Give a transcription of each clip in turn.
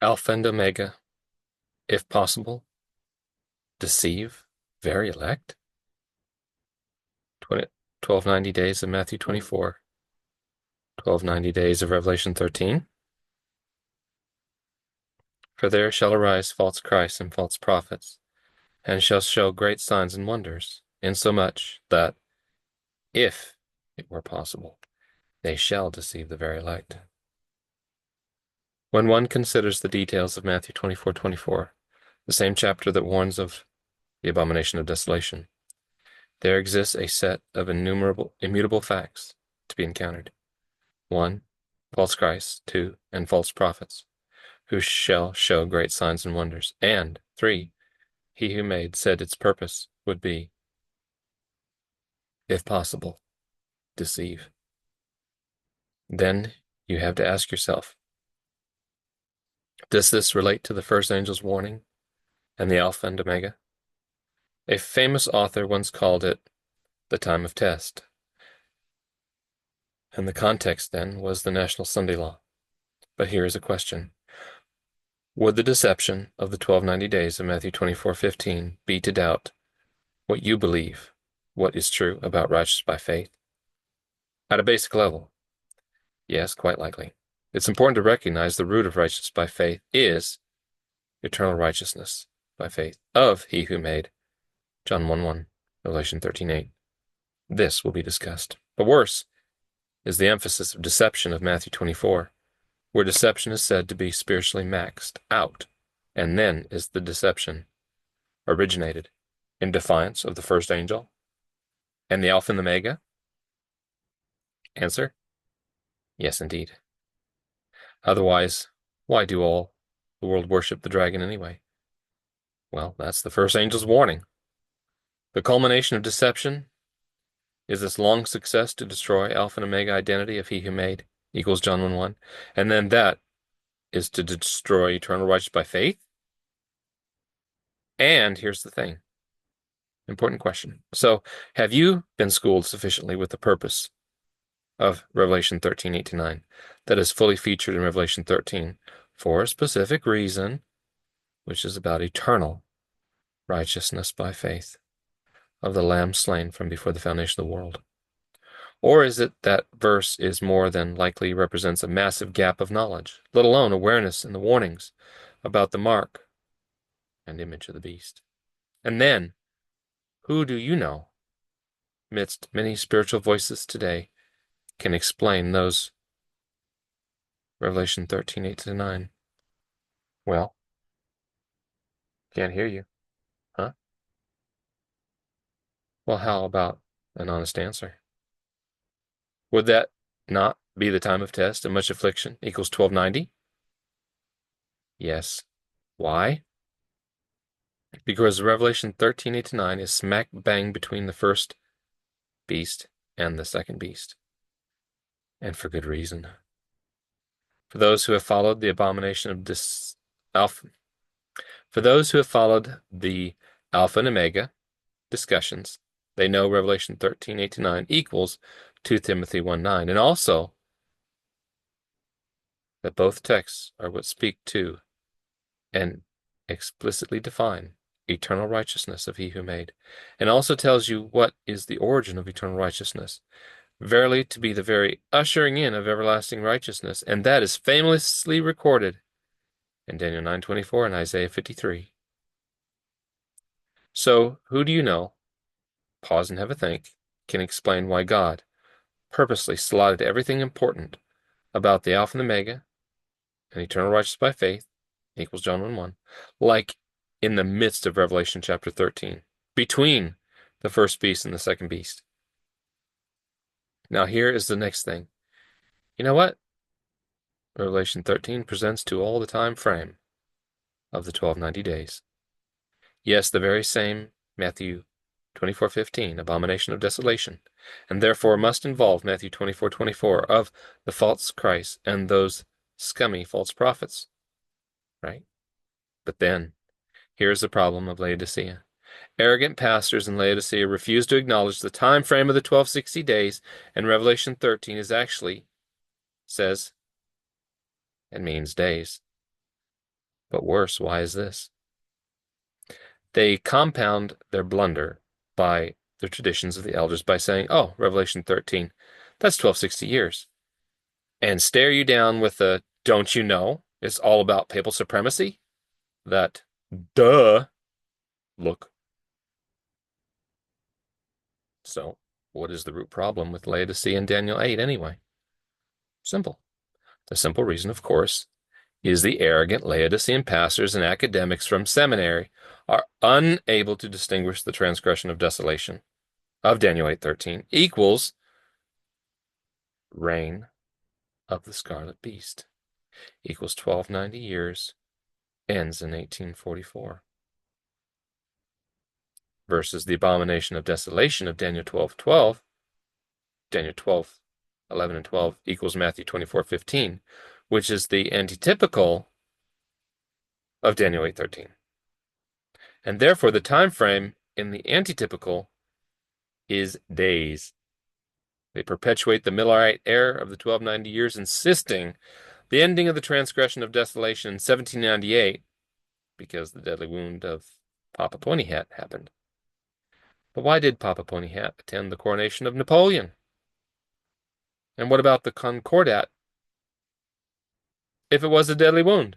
Alpha and Omega, if possible, deceive very elect. 1290 days of Matthew 24, 1290 days of Revelation 13. For there shall arise false Christs and false prophets, and shall show great signs and wonders, insomuch that, if it were possible, they shall deceive the very elect. When one considers the details of Matthew 24:24, the same chapter that warns of the abomination of desolation, there exists a set of immutable facts to be encountered. 1. False Christs. 2. And false prophets, who shall show great signs and wonders. And 3. He who made said its purpose would be, if possible, deceive. Then you have to ask yourself, does this relate to the first angel's warning and the Alpha and Omega? A famous author once called it the time of test, and the context then was the National Sunday Law. But here is a question. Would the deception of the 1290 days of Matthew 24:15 be to doubt what you believe, what is true about righteousness by faith? At a basic level, yes, quite likely. It's important to recognize the root of righteousness by faith is eternal righteousness by faith of He who made, John 1:1, Revelation 13:8. This will be discussed. But worse is the emphasis of deception of Matthew 24, where deception is said to be spiritually maxed out, and then is the deception originated in defiance of the first angel and the Alpha and the Omega? Answer: yes, indeed. Otherwise, why do all the world worship the dragon anyway? Well, that's the first angel's warning. The culmination of deception is this long success to destroy Alpha and Omega identity of He who made, equals John 1:1, and then that is to destroy eternal righteousness by faith? And here's the thing. Important question. So, have you been schooled sufficiently with the purpose of Revelation 13:8-9 that is fully featured in Revelation 13 for a specific reason, which is about eternal righteousness by faith of the Lamb slain from before the foundation of the world? Or is it that verse is more than likely represents a massive gap of knowledge, let alone awareness in the warnings about the mark and image of the beast? And then, who do you know, amidst many spiritual voices today, can explain those Revelation 13:8-9? Well, can't hear you. Huh? Well, how about an honest answer? Would that not be the time of test and much affliction equals 1290? Yes. Why? Because Revelation 13:8-9 is smack bang between the first beast and the second beast. And for good reason. For those who have followed the abomination of for those who have followed the Alpha and Omega discussions, they know Revelation 13:8-9 equals 2 Timothy 1:9, and also that both texts are what speak to and explicitly define eternal righteousness of He who made, and also tells you what is the origin of eternal righteousness, verily to be the very ushering in of everlasting righteousness, and that is famously recorded in Daniel 9:24 and Isaiah 53. So, who do you know, pause and have a think, can explain why God purposely slotted everything important about the Alpha and Omega and eternal righteousness by faith, equals John 1:1, like in the midst of Revelation chapter 13, between the first beast and the second beast? Now here is the next thing. You know what? Revelation 13 presents to all the time frame of the 1290 days. Yes, the very same Matthew 24:15, abomination of desolation, and therefore must involve Matthew 24:24 of the false Christ and those scummy false prophets, right? But then, here's the problem of Laodicea. Arrogant pastors in Laodicea refuse to acknowledge the time frame of the 1260 days, and Revelation 13 is actually says and means days. But worse, why is this? They compound their blunder by the traditions of the elders by saying, oh, Revelation 13, that's 1260 years. And stare you down with the, don't you know, it's all about papal supremacy? That, duh, look. So, what is the root problem with Laodicea and Daniel 8 anyway? Simple. The simple reason, of course, is the arrogant Laodicean pastors and academics from seminary are unable to distinguish the transgression of desolation of Daniel 8:13 equals reign of the scarlet beast equals 1290 years, ends in 1844. Versus the abomination of desolation of Daniel 12:12, Daniel 12:11 and 12 equals Matthew 24:15, which is the antitypical of Daniel 8:13. And therefore the time frame in the antitypical is days. They perpetuate the Millerite error of the 1290 years, insisting the ending of the transgression of desolation in 1798 because the deadly wound of Papa Pointy Hat happened. But why did Papa Pointy Hat attend the coronation of Napoleon? And what about the Concordat if it was a deadly wound?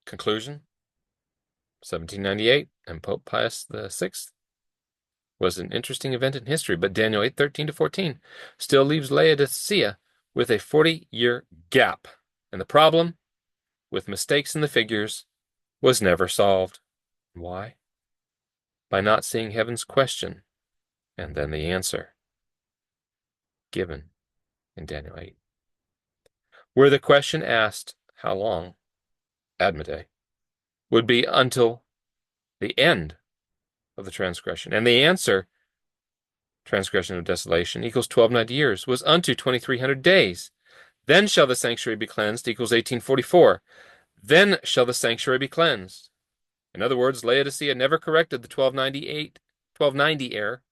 Conclusion: 1798 and Pope Pius VI was an interesting event in history, but Daniel 8:13 to 14 still leaves Laodicea with a 40-year gap. And the problem, with mistakes in the figures, was never solved. Why? By not seeing heaven's question and then the answer given in Daniel 8. Were the question asked, how long, Admite, would be until the end of the transgression, and the answer, transgression of desolation, equals 1290 years, was unto 2300 days. Then shall the sanctuary be cleansed, equals 1844. Then shall the sanctuary be cleansed. In other words, Laodicea never corrected the 1290 error,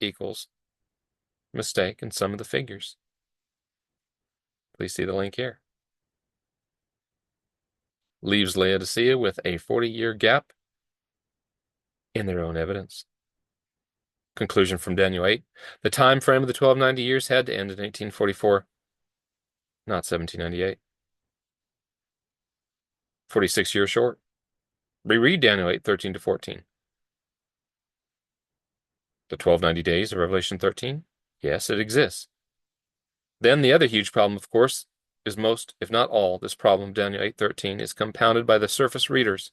equals mistake in some of the figures. Please see the link here. Leaves Laodicea with a 40-year gap in their own evidence. Conclusion from Daniel 8. The time frame of the 1290 years had to end in 1844, not 1798. 46 years short. Reread Daniel 8:13 to 14. The 1290 days of Revelation 13? Yes, it exists. Then the other huge problem, of course, is most, if not all, this problem, Daniel 8:13, is compounded by the surface readers,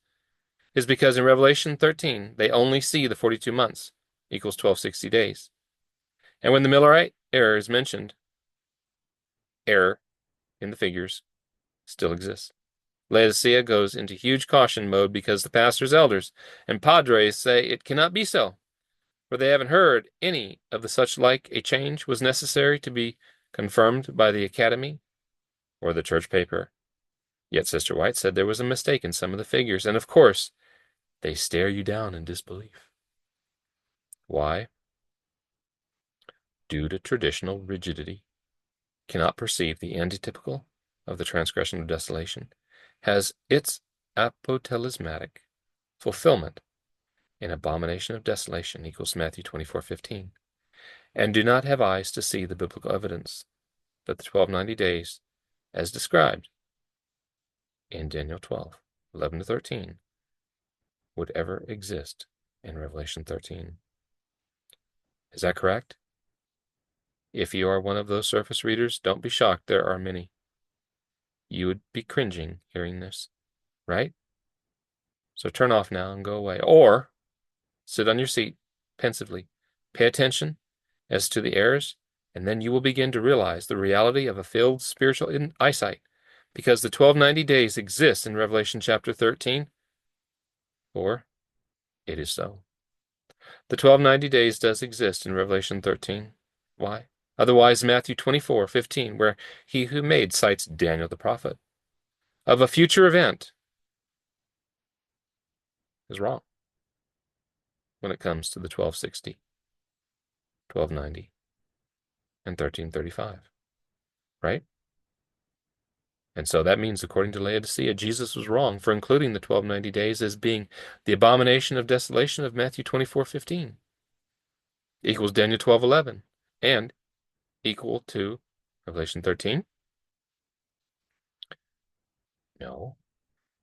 is because in Revelation 13, they only see the 42 months, equals 1260 days. And when the Millerite error is mentioned, error in the figures still exists. Laodicea goes into huge caution mode because the pastors, elders, and padres say it cannot be so, for they haven't heard any of the such like a change was necessary to be confirmed by the academy or the church paper. Yet Sister White said there was a mistake in some of the figures, and of course, they stare you down in disbelief. Why? Due to traditional rigidity, cannot perceive the antitypical of the transgression of desolation has its apotelismatic fulfillment in Abomination of Desolation equals Matthew 24:15, and do not have eyes to see the biblical evidence that the 1290 days, as described in Daniel 12:11 to 13, would ever exist in Revelation 13. Is that correct? If you are one of those surface readers, don't be shocked. There are many. You would be cringing hearing this, right? So turn off now and go away. Or sit on your seat pensively. Pay attention as to the errors, and then you will begin to realize the reality of a filled spiritual eyesight, because the 1290 days exist in Revelation chapter 13, or it is so. The 1290 days does exist in Revelation 13. Why? Otherwise, Matthew 24:15, where he who made cites Daniel the prophet of a future event, is wrong when it comes to the 1260, 1290, and 1335, right? And so that means, according to Laodicea, Jesus was wrong for including the 1290 days as being the abomination of desolation of Matthew 24:15, equals Daniel 12:11, and equal to Revelation 13? No.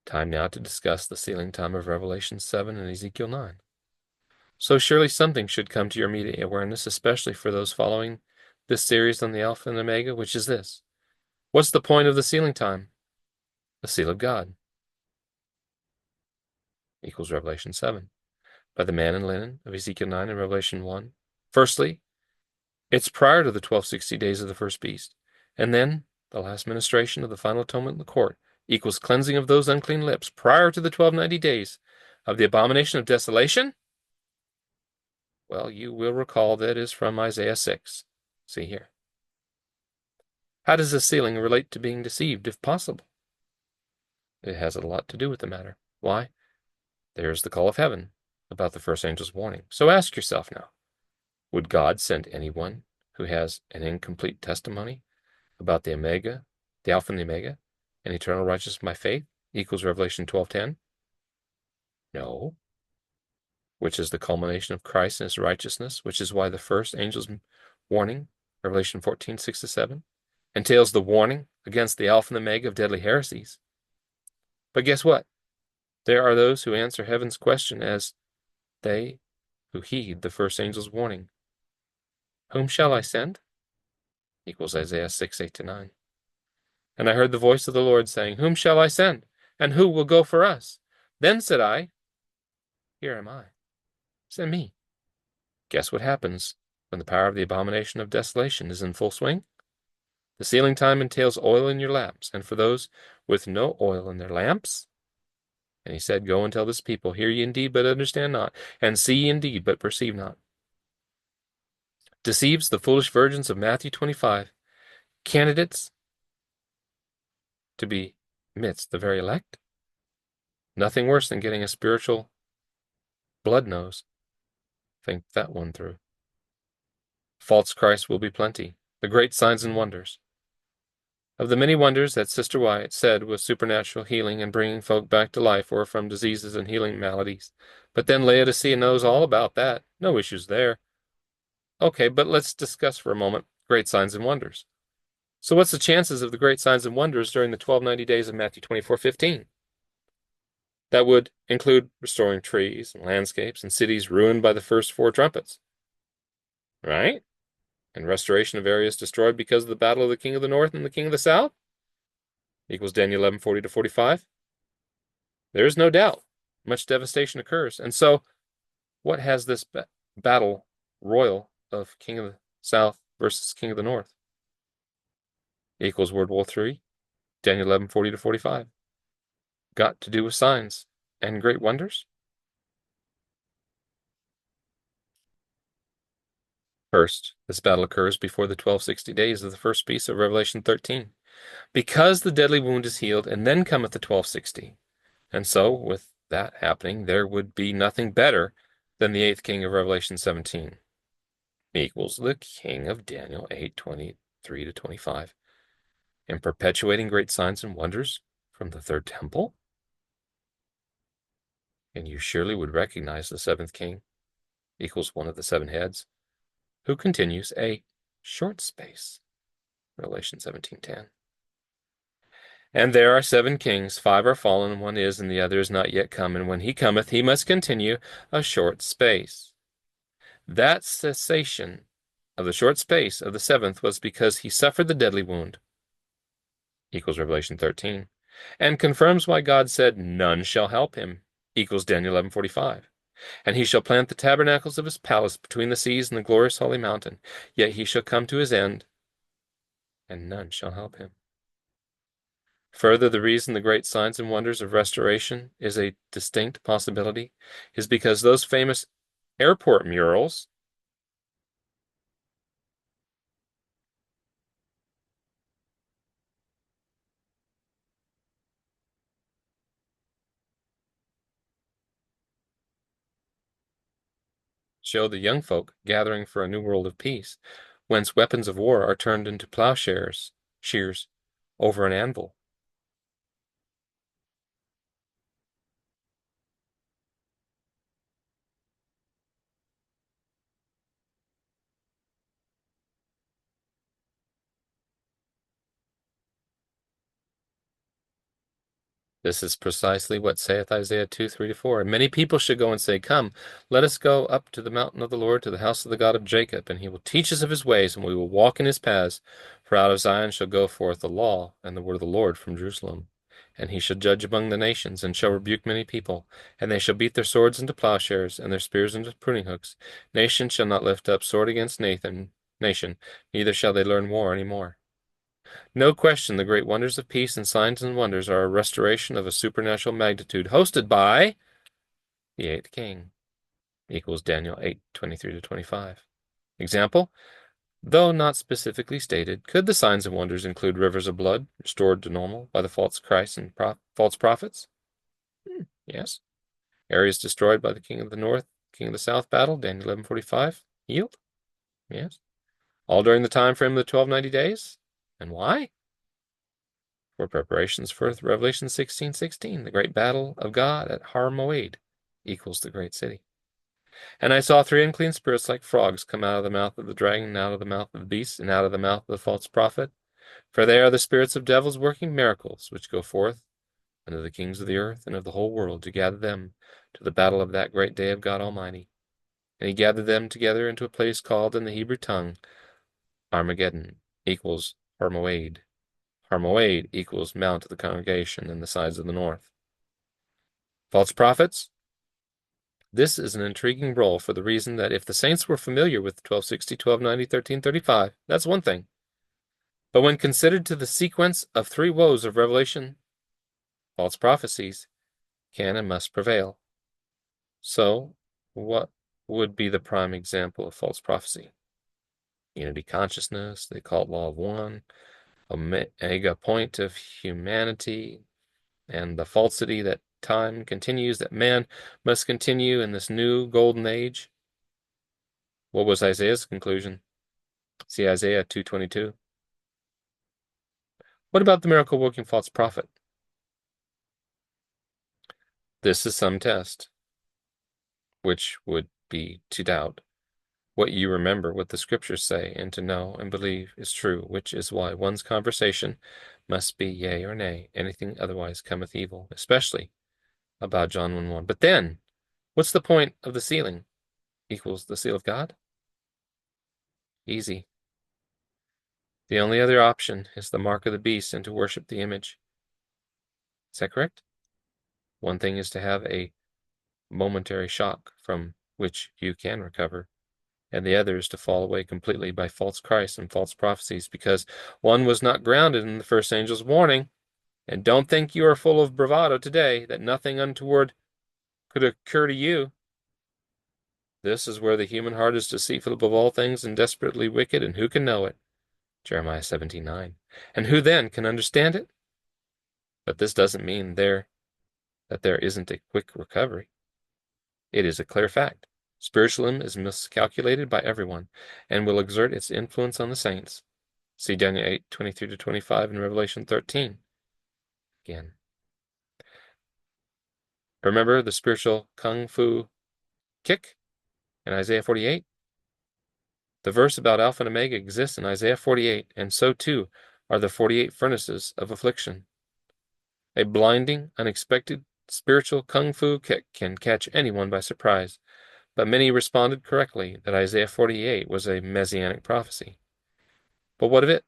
Time now to discuss the sealing time of Revelation 7 and Ezekiel 9. So surely something should come to your immediate awareness, especially for those following this series on the Alpha and Omega, which is this. What's the point of the sealing time? The seal of God equals Revelation 7. By the man in linen of Ezekiel 9 and Revelation 1. Firstly, it's prior to the 1260 days of the first beast. And then the last ministration of the final atonement in the court equals cleansing of those unclean lips prior to the 1290 days of the abomination of desolation. Well, you will recall that is from Isaiah 6. See here. How does this sealing relate to being deceived, if possible? It has a lot to do with the matter. Why? There's the call of heaven about the first angel's warning. So ask yourself now, would God send anyone who has an incomplete testimony about the Omega, the Alpha and the Omega, and eternal righteousness by faith, equals Revelation 12:10? No. Which is the culmination of Christ and his righteousness, which is why the first angel's warning, Revelation 14:6-7, entails the warning against the Alpha and the Omega of deadly heresies. But guess what? There are those who answer heaven's question as they who heed the first angel's warning. Whom shall I send? Equals Isaiah 6:8-9. And I heard the voice of the Lord saying, Whom shall I send? And who will go for us? Then said I, Here am I. Send me. Guess what happens when the power of the abomination of desolation is in full swing? The sealing time entails oil in your lamps, and for those with no oil in their lamps. And he said, Go and tell this people, Hear ye indeed, but understand not, and see ye indeed, but perceive not. Deceives the foolish virgins of Matthew 25, candidates to be midst the very elect. Nothing worse than getting a spiritual blood nose. Think that one through. False Christ will be plenty. The great signs and wonders. Of the many wonders that Sister Wyatt said was supernatural healing and bringing folk back to life or from diseases and healing maladies. But then Laodicea knows all about that. No issues there. Okay, but let's discuss for a moment great signs and wonders. So what's the chances of the great signs and wonders during the 1290 days of Matthew 24:15? That would include restoring trees and landscapes and cities ruined by the first four trumpets. Right? And restoration of areas destroyed because of the battle of the king of the north and the king of the south? Equals Daniel 11:40-45. There is no doubt much devastation occurs. And so, what has this battle royal of king of the south versus king of the north? Equals World War III, Daniel 11:40-45. Got to do with signs and great wonders? First, this battle occurs before the 1260 days of the first piece of Revelation 13, because the deadly wound is healed, and then cometh the 1260. And so, with that happening, there would be nothing better than the eighth king of Revelation 17, equals the king of Daniel 8:23-25, and perpetuating great signs and wonders from the third temple. And you surely would recognize the seventh king, equals one of the seven heads, who continues a short space, Revelation 17:10. And there are seven kings, 5 are fallen, one is, and the other is not yet come, and when he cometh, he must continue a short space. That cessation of the short space of the seventh was because he suffered the deadly wound, equals Revelation 13, and confirms why God said, None shall help him, equals Daniel 11:45. And he shall plant the tabernacles of his palace between the seas and the glorious holy mountain, yet he shall come to his end, and none shall help him. Further, the reason the great signs and wonders of restoration is a distinct possibility is because those famous airport murals show the young folk gathering for a new world of peace, whence weapons of war are turned into plowshares, shears, over an anvil, This is precisely what saith Isaiah 2:3-4. And many people should go and say, Come, let us go up to the mountain of the Lord, to the house of the God of Jacob, and he will teach us of his ways, and we will walk in his paths. For out of Zion shall go forth the law and the word of the Lord from Jerusalem. And he shall judge among the nations, and shall rebuke many people. And they shall beat their swords into plowshares, and their spears into pruning hooks. Nation shall not lift up sword against nation, neither shall they learn war any more. No question, the great wonders of peace and signs and wonders are a restoration of a supernatural magnitude, hosted by the eighth king, equals Daniel 8:23-25. Example, though not specifically stated, could the signs and wonders include rivers of blood restored to normal by the false Christ and false prophets? Yes. Areas destroyed by the king of the north, king of the south battle, Daniel 11:45, healed? Yes. All during the time frame of the 1290 days? And why? For preparations for Revelation 16:16, the great battle of God at Har Moed, equals the great city. And I saw three unclean spirits like frogs come out of the mouth of the dragon, and out of the mouth of the beast, and out of the mouth of the false prophet. For they are the spirits of devils working miracles, which go forth unto the kings of the earth and of the whole world, to gather them to the battle of that great day of God Almighty. And he gathered them together into a place called in the Hebrew tongue Armageddon, equals Har Moed. Har Moed equals Mount of the Congregation and the sides of the north. False prophets? This is an intriguing role for the reason that if the saints were familiar with 1260, 1290, 1335, that's one thing. But when considered to the sequence of three woes of Revelation, false prophecies can and must prevail. So, what would be the prime example of false prophecy? Unity consciousness, they call it law of one, omega point of humanity, and the falsity that time continues, that man must continue in this new golden age. What was Isaiah's conclusion? See Isaiah 2:22. What about the miracle-working false prophet? This is some test, which would be to doubt what you remember what the scriptures say, and to know and believe is true, which is why one's conversation must be yea or nay. Anything otherwise cometh evil, especially about John 1:1. But then, what's the point of the sealing? Equals the seal of God? Easy. The only other option is the mark of the beast and to worship the image. Is that correct? One thing is to have a momentary shock from which you can recover, and the other is to fall away completely by false Christ and false prophecies, because one was not grounded in the first angel's warning. And don't think you are full of bravado today, that nothing untoward could occur to you. This is where the human heart is deceitful above all things and desperately wicked, and who can know it? Jeremiah 17:9. And who then can understand it? But this doesn't mean that there isn't a quick recovery. It is a clear fact. Spiritualism is miscalculated by everyone, and will exert its influence on the saints. See Daniel 8:23-25 and Revelation 13. Again. Remember the spiritual kung fu kick in Isaiah 48? The verse about Alpha and Omega exists in Isaiah 48, and so too are the 48 furnaces of affliction. A blinding, unexpected spiritual kung fu kick can catch anyone by surprise, but many responded correctly that Isaiah 48 was a messianic prophecy. But what of it?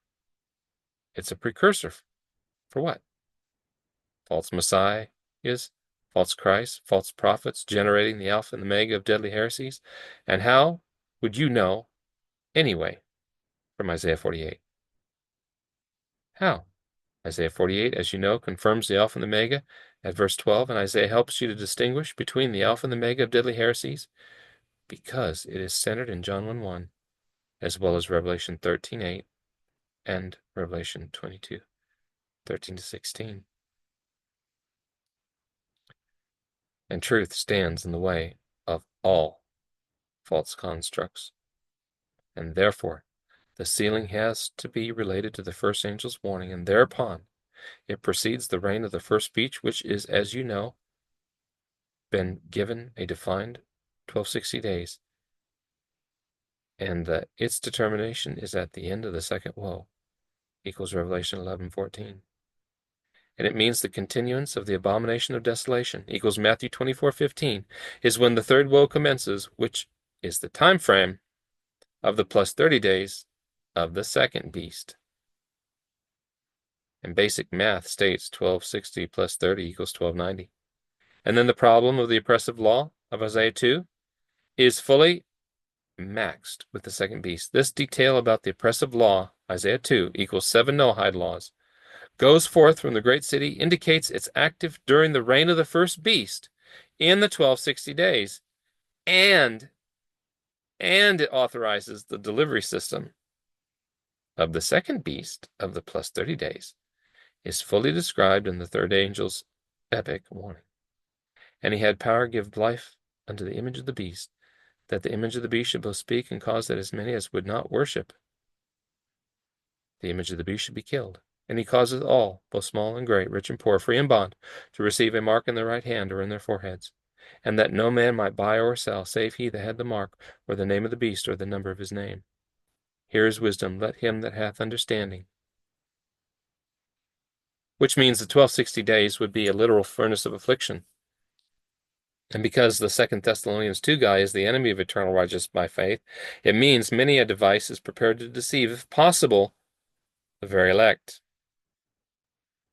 It's a precursor. For what? False Messiah is, false Christ, false prophets, generating the Alpha and the Omega of deadly heresies. And how would you know anyway from Isaiah 48? How? Isaiah 48, as you know, confirms the Alpha and the Omega at verse 12, and Isaiah helps you to distinguish between the Alpha and the Omega of deadly heresies because it is centered in John 1:1, as well as Revelation 13:8 and Revelation 22:13-16. And truth stands in the way of all false constructs, and therefore the sealing has to be related to the first angel's warning, and thereupon it precedes the reign of the first speech, which is, as you know, been given a defined 1260 days, and its determination is at the end of the second woe, equals Revelation 11:14. and it means the continuance of the abomination of desolation, equals Matthew 24:15, is when the third woe commences, which is the time frame of the plus 30 days of the second beast. And basic math states 1260 plus 30 equals 1290. And then the problem of the oppressive law of Isaiah 2 is fully maxed with the second beast. This detail about the oppressive law, Isaiah 2, equals 7 Noahide laws, goes forth from the great city, indicates it's active during the reign of the first beast in the 1260 days, and it authorizes the delivery system of the second beast of the plus 30 days, is fully described in the third angel's epic warning. And he had power to give life unto the image of the beast, that the image of the beast should both speak and cause that as many as would not worship the image of the beast should be killed. And he causeth all, both small and great, rich and poor, free and bond, to receive a mark in their right hand or in their foreheads, and that no man might buy or sell, save he that had the mark, or the name of the beast, or the number of his name. Here is wisdom, let him that hath understanding. Which means the 1260 days would be a literal furnace of affliction. And because the 2 Thessalonians 2 guy is the enemy of eternal righteousness by faith, it means many a device is prepared to deceive, if possible, the very elect.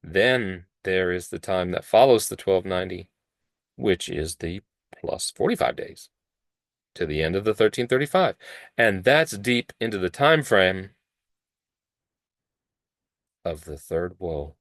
Then there is the time that follows the 1290, which is the plus 45 days to the end of the 1335. And that's deep into the time frame of the third woe.